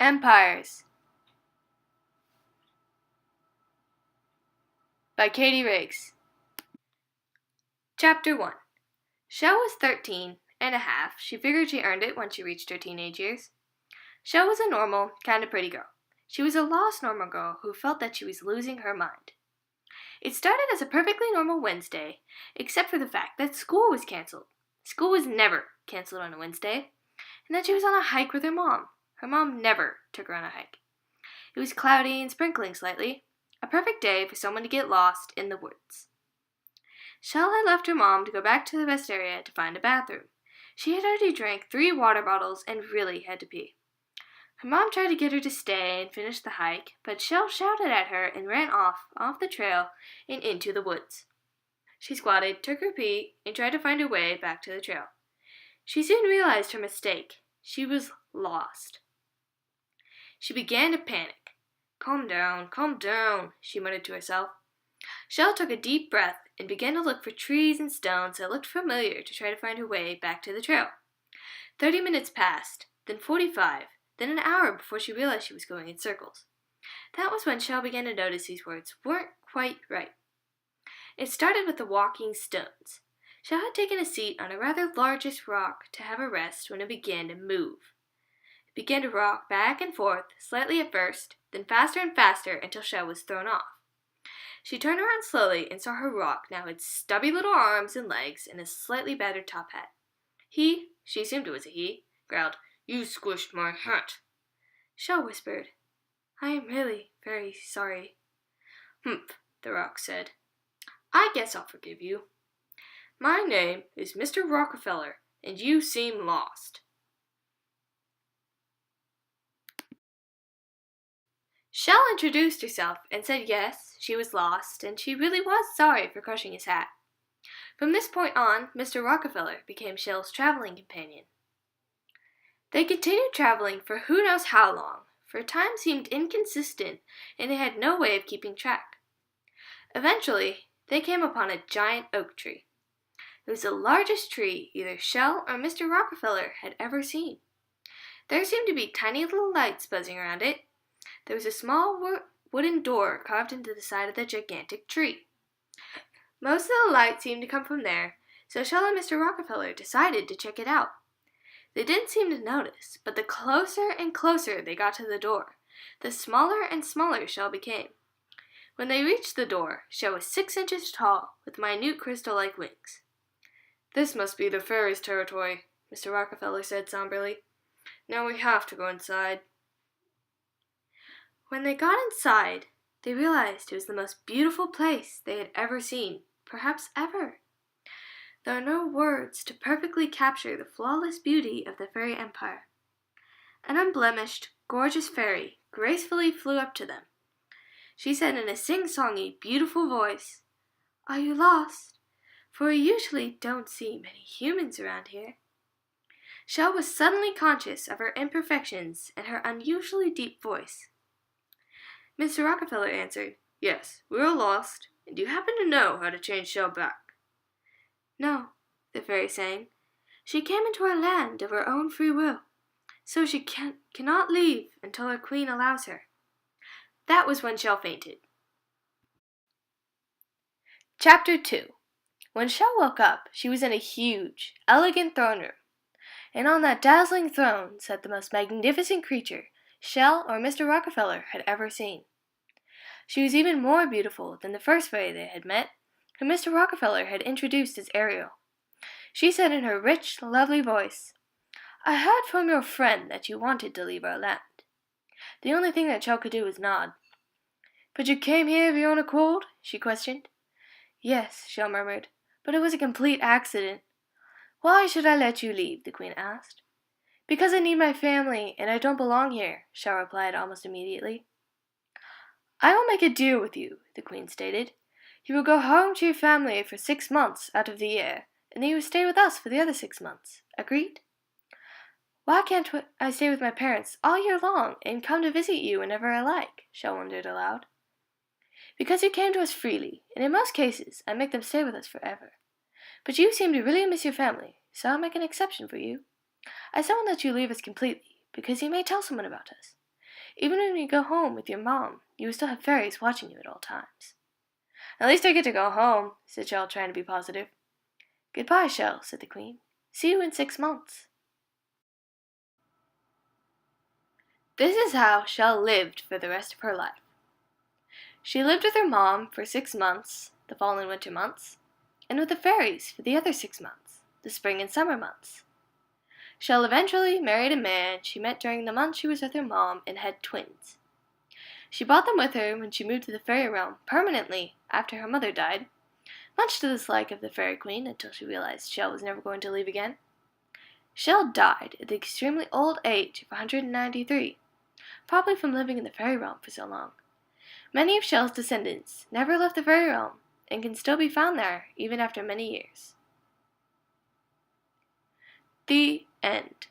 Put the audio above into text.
Empires by Katie Riggs. Chapter 1. Shell was 13 and a half. She figured she earned it once she reached her teenage years. Shell was a normal, kind of pretty girl. She was a lost normal girl who felt that she was losing her mind. It started as a perfectly normal Wednesday, except for the fact that school was canceled. School was never canceled on a Wednesday, and that she was on a hike with her mom. Her mom never took her on a hike. It was cloudy and sprinkling slightly, a perfect day for someone to get lost in the woods. Shell had left her mom to go back to the rest area to find a bathroom. She had already drank 3 water bottles and really had to pee. Her mom tried to get her to stay and finish the hike, but Shell shouted at her and ran off the trail and into the woods. She squatted, took her pee, and tried to find her way back to the trail. She soon realized her mistake. She was lost. She began to panic. Calm down, she muttered to herself. Shell took a deep breath and began to look for trees and stones that looked familiar to try to find her way back to the trail. 30 minutes passed, then 45, then an hour before she realized she was going in circles. That was when Shell began to notice these words weren't quite right. It started with the walking stones. Shell had taken a seat on a rather largish rock to have a rest when it began to move. It began to rock back and forth, slightly at first, then faster and faster until Shell was thrown off. She turned around slowly and saw her rock now had stubby little arms and legs and a slightly battered top hat. She assumed it was a he, growled, "You squished my hat." Shell whispered, "I am really very sorry." "Humph," the rock said. "I guess I'll forgive you. My name is Mr. Rockefeller, and you seem lost." Shell introduced herself and said yes, she was lost, and she really was sorry for crushing his hat. From this point on, Mr. Rockefeller became Shell's traveling companion. They continued traveling for who knows how long, for time seemed inconsistent and they had no way of keeping track. Eventually, they came upon a giant oak tree. It was the largest tree either Shell or Mr. Rockefeller had ever seen. There seemed to be tiny little lights buzzing around it. There was a small wooden door carved into the side of the gigantic tree. Most of the light seemed to come from there, so Shell and Mr. Rockefeller decided to check it out. They didn't seem to notice, but the closer and closer they got to the door, the smaller and smaller Shell became. When they reached the door, Shell was 6 inches tall, with minute crystal-like wings. "This must be the fairies' territory," Mr. Rockefeller said somberly. "Now we have to go inside." When they got inside, they realized it was the most beautiful place they had ever seen, perhaps ever. There are no words to perfectly capture the flawless beauty of the fairy empire. An unblemished, gorgeous fairy gracefully flew up to them. She said in a sing-songy, beautiful voice, "Are you lost? For we usually don't see many humans around here." Shell was suddenly conscious of her imperfections and her unusually deep voice. Mr. Rockefeller answered, "Yes, we are lost, and do you happen to know how to change Shell back?" "No," the fairy sang. "She came into our land of her own free will, so she cannot leave until her queen allows her." That was when Shell fainted. Chapter 2. When Shell woke up, she was in a huge, elegant throne room, and on that dazzling throne sat the most magnificent creature Shell or Mr. Rockefeller had ever seen. She was even more beautiful than the first fairy they had met, whom Mr. Rockefeller had introduced as Ariel. She said in her rich, lovely voice, "I heard from your friend that you wanted to leave our land." The only thing that Shell could do was nod. "But you came here of your own accord?" she questioned. "Yes," Shell murmured, "but it was a complete accident." "Why should I let you leave?" the Queen asked. "Because I need my family, and I don't belong here," Shell replied almost immediately. "I will make a deal with you," the Queen stated. "You will go home to your family for 6 months out of the year, and then you will stay with us for the other 6 months. Agreed?" "Why can't I stay with my parents all year long and come to visit you whenever I like?" Shell wondered aloud. "Because you came to us freely, and in most cases I make them stay with us forever. But you seem to really miss your family, so I'll make an exception for you. I won't let you leave us completely, because you may tell someone about us. Even when you go home with your mom, you will still have fairies watching you at all times." "At least I get to go home," said Shell, trying to be positive. "Goodbye, Shell," said the Queen. "See you in 6 months." This is how Shell lived for the rest of her life. She lived with her mom for 6 months, the fall and winter months, and with the fairies for the other 6 months, the spring and summer months. Shell eventually married a man she met during the months she was with her mom and had twins. She brought them with her when she moved to the fairy realm permanently after her mother died, much to the dislike of the Fairy Queen until she realized Shell was never going to leave again. Shell died at the extremely old age of 193, probably from living in the fairy realm for so long. Many of Shell's descendants never left the fairy realm and can still be found there even after many years. The end.